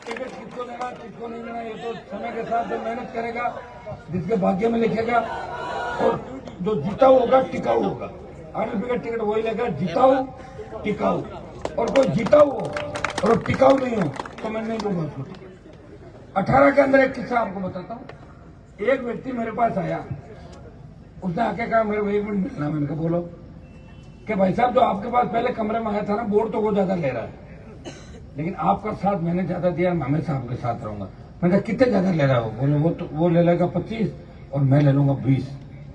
Speaker 1: टिकट किसको देना किसको नहीं देना ये तो समय के साथ जो मेहनत करेगा, जिसके भाग्य में लिखेगा, और जो जीताऊ होगा टिकाऊ होगा। RLP का टिकट वही लेगा जीताऊ टिकाऊ, और कोई जीताऊ हो और टिकाऊ नहीं हो तो मैं नहीं दूंगा उसको। 18 के अंदर एक किस्सा आपको बताता हूँ। एक व्यक्ति मेरे पास आया, उसने आके कहा मेरे को 1 मिनट मिलना। मैंने कहा बोलो। कि भाई साहब जो आपके पास पहले कमरे में आया था ना, बोर्ड तो वो ज्यादा ले रहा है, लेकिन आपका साथ मैंने ज्यादा दिया, मैं हमेशा आपके साथ रहूंगा। मैंने कहा कितने ज्यादा ले रहा हो? बोले वो ले लेगा 25 और मैं ले लूंगा 20।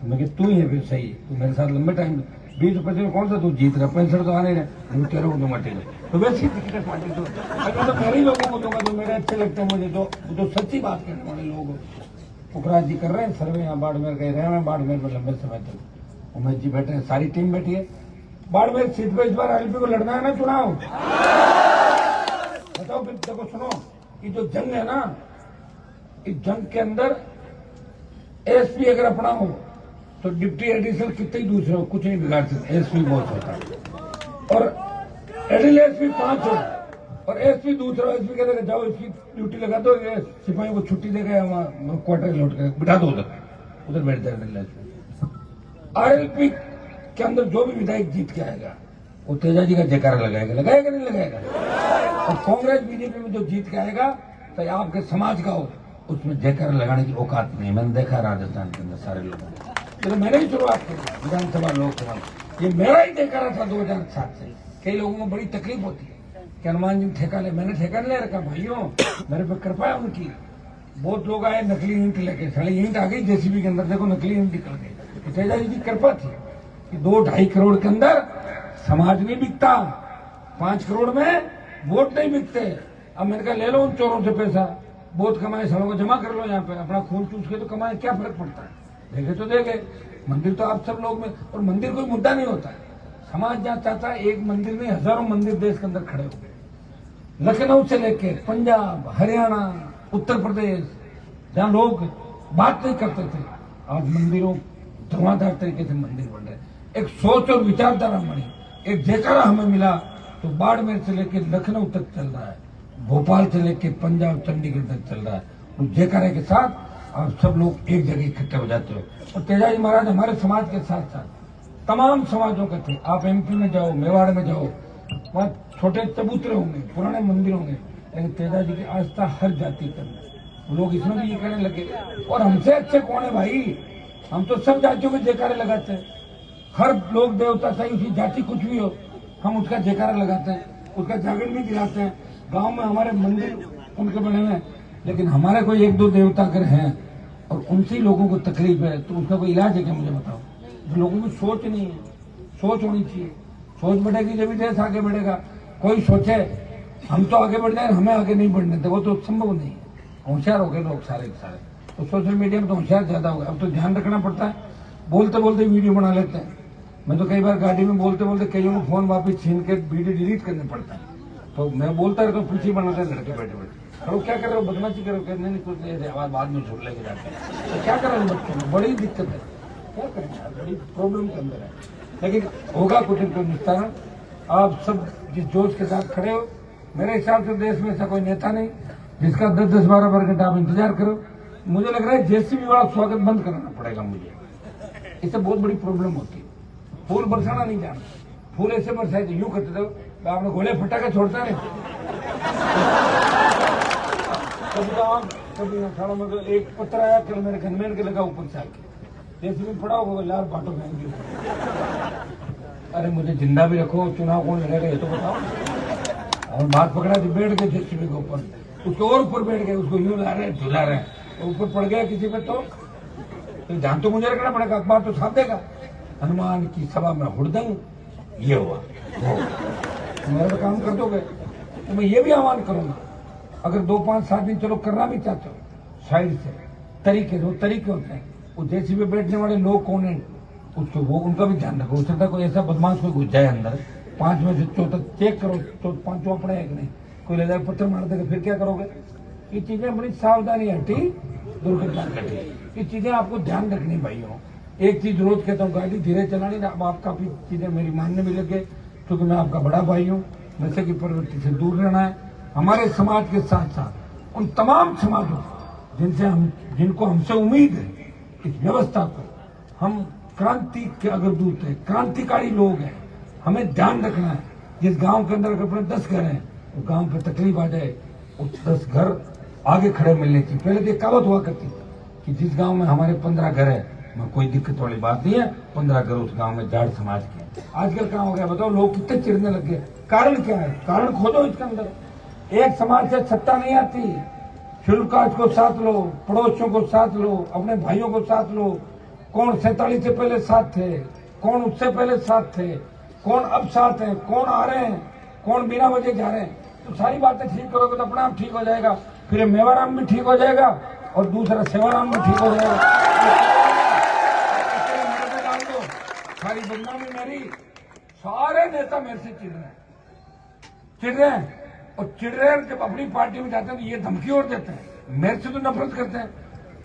Speaker 1: मैं कहा तू ही है फिर सही, तू मेरे साथ लंबे टाइम 20 और 25 में कौन सा तू जीत रहा, 65 तो आने रहे, मैं 13 को दूंगा टिकट। तो वैसे ही टिकट पार्टी तो मेरे ही लोगों को दूंगा जो मेरे अच्छे लगते हैं मुझे, तो सच्ची बात करने वाले लोग। पुखराज जी कर रहे हैं सर्वे यहाँ बाड़मेर गए रहे हैं, बाड़मेर में लंबे समय तक उमेश जी बैठे हैं, सारी टीम बैठी है। बाड़मेर सीट पर इस बार RLP को लड़ना है ना चुनाव, बताओ फिर। देखो सुनो, ये जो जंग है ना, इस जंग के अंदर ASP अगर अपना हो तो डिप्टी एडिशनल कितने ही दूसरे हो, कुछ नहीं बिगाड़ सकते। एसपी बहुत होता है और एडिल एसपी 5 हो और एसपी दूसरा एसपी कह देगा जाओ इसकी ड्यूटी लगा दो, ये सिपाहियों को छुट्टी देगा, वहां क्वार्टर लौट कर बिठा दो, उधर बैठ जाए एडिल एसपी। आरएलपी के अंदर जो भी विधायक जीत के आएगा वो तेजा जी का जयकारा लगाएगा, लगाएगा नहीं लगाएगा। और कांग्रेस बीजेपी में जो जीत के आएगा तो आपके समाज का हो, उसमें जयकारा लगाने की औकात नहीं। मैंने देखा राजस्थान के अंदर सारे लोगों को, तो मैंने ही शुरुआत की विधानसभा लोकसभा, ये मेरा ही जयकारा था 2007 से। कई लोगों को बड़ी तकलीफ होती है कि हनुमान जी ठेका ले, मैंने ठेका नहीं ले रखा भाइयों, मेरे पे कृपा है उनकी। बहुत लोग आए नकली ईंट लेके, साली ईंट आ गई जेसीबी के अंदर, देखो नकली ईंट निकल गई। तेजा जी की कृपा थी कि 2-2.5 करोड़ के अंदर समाज नहीं बिकता, 5 करोड़ में वोट नहीं बिकते। अब मैंने कहा ले लो उन चोरों से पैसा, बहुत कमाए, सालों को जमा कर लो यहाँ पे, अपना खून चूस के तो कमाए, क्या फर्क पड़ता है, देखे तो देखे। मंदिर तो आप सब लोग में, और मंदिर कोई मुद्दा नहीं होता है। समाज जहाँ चाहता है, एक मंदिर में हजारों मंदिर देश के अंदर खड़े हो गए, लखनऊ से लेके पंजाब, हरियाणा, उत्तर प्रदेश, जहाँ लोग बात नहीं करते थे, आज मंदिरों धुआंधार तरीके से मंदिर बन रहे। एक सोच और विचारधारा बनी, एक जयकारा हमें मिला तो बाड़मेर से लेके लखनऊ तक चल रहा है, भोपाल से लेके पंजाब चंडीगढ़ तक चल रहा है। उस जयकारे के साथ आप सब लोग एक जगह इकट्ठे हो जाते हो। और तेजाजी महाराज हमारे समाज के साथ साथ तमाम समाजों के थे। आप एमपी में जाओ, मेवाड़ में जाओ, वहाँ छोटे चबूतरे होंगे, पुराने मंदिर होंगे, लेकिन तेजाजी की आस्था हर जाति के अंदर। लोग इसमें भी ये कहने लगे और हमसे अच्छे कौन है भाई, हम तो सब जातियों के जयकारे लगाते हैं। हर लोग देवता चाहे उसी जाति कुछ भी हो, हम उसका जयकारा लगाते हैं, उसका जागरण भी दिलाते हैं। गांव में हमारे मंदिर उनके बने हुए हैं, लेकिन हमारे कोई 1-2 देवता अगर हैं और उनसे लोगों को तकलीफ है तो उसका कोई इलाज है क्या, मुझे बताओ। तो लोगों की सोच नहीं है, सोच होनी चाहिए। सोच बढ़ेगी जब भी देश आगे बढ़ेगा। कोई सोचे हम तो आगे बढ़ जाए, हमें आगे नहीं बढ़ने देते, वो तो संभव नहीं है। होशियार हो गए लोग सारे के सारे, तो सोशल मीडिया में तो होशियार ज्यादा हो गया। अब तो ध्यान रखना पड़ता है, बोलते बोलते वीडियो बना लेते हैं। मैं तो कई बार गाड़ी में बोलते बोलते कईयों को फोन वापस छीन के वीडियो डिलीट करने पड़ता है। तो मैं बोलता रहता हूँ, पीछे बनाते लड़के बैठे बैठे, अरे क्या कर रहे हो, बदमाशी करो, कहते नहीं कुछ नहीं, आवाज बाद में छोड़ लेके जाते हैं। तो क्या करें बच्चों में, बड़ी दिक्कत है, क्या करें, बड़ी प्रॉब्लम के अंदर है। लेकिन होगा कुछ इनको निस्तारण। आप सब जिस जोश के साथ खड़े हो, मेरे हिसाब से देश में ऐसा कोई नेता नहीं जिसका 10-12 घंटा आप इंतजार करो। मुझे लग रहा है जेसीबी वाला स्वागत बंद कराना पड़ेगा मुझे, इससे बहुत बड़ी प्रॉब्लम होती है। फूल बरसाना नहीं जाना, फूल ऐसे बरसाए तो यूं करते थे, आपने गोले फटाके छोड़ता नहीं, कभी सालों में। एक पत्र आया कल मेरे गनमैन के लगा ऊपर से आके, जेसीबी पड़ा होगा लाल बाटो फेंक। अरे मुझे जिंदा भी रखो, चुनाव कौन लड़ेगा ये तो बताओ। और बात पकड़ा तो बैठ गए जेसीबी के ऊपर, उसके और ऊपर बैठ गए, उसको यूं ला रहे झुला रहे, ऊपर पड़ गया किसी पे तो ध्यान तो मुझे रखना पड़ेगा, अखबार तो छाप देगा। हनुमान की सभा में हुड़दंग, ये हुआ मेरा तो काम कर दोगे। तो मैं ये भी आह्वान करूंगा, अगर 2-5-7 दिन चलो करना भी चाहते हो, साइड से तरीके होते हैं, वो जेसीबी पे बैठने वाले लोग कौन है उसको, वो उनका भी ध्यान रखो। हो सकता है कोई ऐसा बदमाश कोई घुस जाए अंदर, 5 में से 4 तक चेक करो, तो 5वां पड़ा है कि नहीं, कोई ले जाए पत्थर मार देगा, फिर क्या करोगे। ये चीजें बड़ी सावधानी हटी, दुर्घटना घटी, ये चीजें आपको ध्यान रखनी भाइयों। एक चीज रोज कहता हूँ, गाड़ी धीरे चलानी ना। अब आप काफी चीजें मेरी मानने में लगे, क्योंकि मैं आपका बड़ा भाई हूँ। नशे की प्रवृत्ति से दूर रहना है। हमारे समाज के साथ साथ उन तमाम समाजों जिनको हमसे उम्मीद है, इस व्यवस्था को, हम क्रांति के अग्रदूत है, क्रांतिकारी लोग हैं, हमें ध्यान रखना है। जिस गांव के अंदर अपने 10 घर हैं, वो गांव पे तकलीफ आ जाए, उस 10 घर आगे खड़े मिलने की। पहले तो कहावत हुआ करती कि जिस गांव में हमारे 15 घर है, में कोई दिक्कत वाली बात नहीं है, 15 घर उस गांव में जाट समाज के। आजकल क्या हो गया बताओ, लोग कितने चिढ़ने लग गए। कारण क्या है, कारण खोजो इसके अंदर। एक समाज से सत्ता नहीं आती, शेड्यूल कास्ट को साथ लो, पड़ोसियों को साथ लो, अपने भाइयों को साथ लो। कौन 47 से पहले साथ थे, कौन उससे पहले साथ थे, कौन अब साथ है, कौन आ रहे हैं, कौन बिना वजह जा रहे हैं। तो सारी बातें ठीक करोगे तो अपने आप ठीक हो जाएगा। फिर मेवाराम भी ठीक हो जाएगा और दूसरा सेवाराम भी ठीक हो जाएगा। सारी बदनामी मेरी, सारे नेता मेरे से चिढ़ रहे हैं और चिढ़ रहे हैं। जब अपनी पार्टी में जाते हैं तो ये धमकी और देते हैं, मेरे से तो नफरत करते हैं।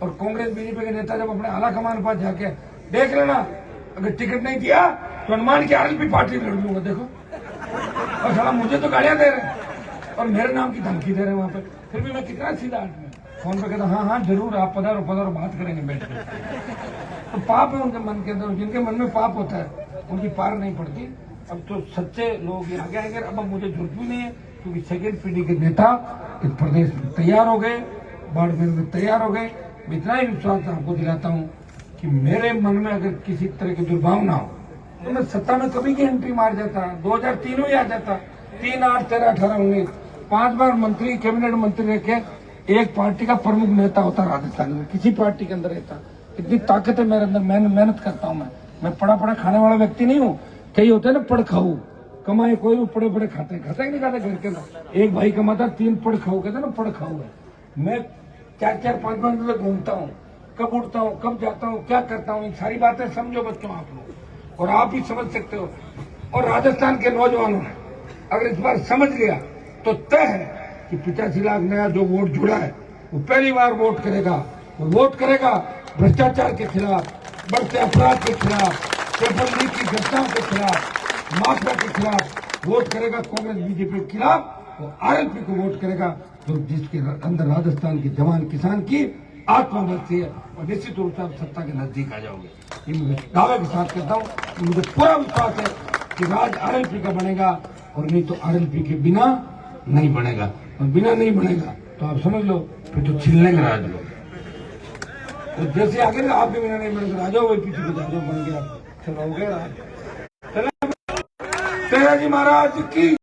Speaker 1: और कांग्रेस बीजेपी के नेता जब अपने आला कमान पास जाके देख लेना, अगर टिकट नहीं दिया तो हनुमान की आरएलपी पार्टी लड़ लूंगा। देखो, और साला मुझे तो गालियां दे रहे हैं और मेरे नाम की धमकी दे रहे हैं वहां पे। फिर भी मैं कितना सीधा आदमी, फोन पे कहता हाँ हाँ जरूर आप पधारो पधारो, बात करेंगे बैठ के। तो पाप है उनके मन के अंदर, जिनके मन में पाप होता है उनकी पार नहीं पड़ती। अब तो सच्चे लोग ये आगे आएंगे। अब मुझे जरूरत भी नहीं है, क्योंकि सेकेंड पीढ़ी के नेता इस प्रदेश में तैयार हो गए, बाड़मेर में तैयार हो गए। मैं इतना ही विश्वास आपको दिलाता हूँ कि मेरे मन में अगर किसी तरह की दुर्भावना हो तो मैं सत्ता में कभी की एंट्री मार जाता, 2003 में आ जाता। 3, 8, 13, 18, 19 5 बार मंत्री, कैबिनेट मंत्री रह के एक पार्टी का प्रमुख नेता होता राजस्थान में, किसी पार्टी के अंदर रहता। इतनी ताकत है मेरे अंदर, मेहनत करता हूँ मैं पड़ा पड़ा खाने वाला व्यक्ति नहीं हूँ। कई होते हैं ना पड़ खाऊ, कमाए कोई पड़े पड़े खाते नहीं खाते घर के अंदर। एक भाई कमाता 3 पड़ खाऊ, कहते ना पड़ खाऊ है। मैं 4-4, 5-5 दिन घूमता हूँ, कब उठता हूँ, कब जाता हूँ, क्या करता हूँ, सारी बातें समझो बच्चों आप लोग, और आप भी समझ सकते हो। और राजस्थान के नौजवानों ने अगर इस बार समझ लिया तो तय है कि 85 लाख नया जो वोट जुड़ा है वो पहली बार वोट करेगा। वो वोट करेगा भ्रष्टाचार के खिलाफ, बढ़ते अपराध के खिलाफ, पेपर लीक की घटनाओं के खिलाफ, माफिया के खिलाफ वोट करेगा। कांग्रेस बीजेपी के खिलाफ वो आरएलपी को वोट करेगा, जो जिसके अंदर राजस्थान के जवान किसान की आत्मा बसती है। और निश्चित रूप से आप सत्ता के नजदीक आ जाओगे, ये मैं दावे के साथ कहता हूँ। मुझे पूरा विश्वास है कि राज आरएलपी का बनेगा, और नहीं तो आरएलपी के बिना नहीं बनेगा। और बिना नहीं बनेगा तो आप समझ लो फिर तो छिलने राज लोग। तो जैसे आगे ना आपके बिना नहीं बनेगा, राजा वही पीछे को राजा बन गया। चलो हो गया, तेरा जी महाराज की।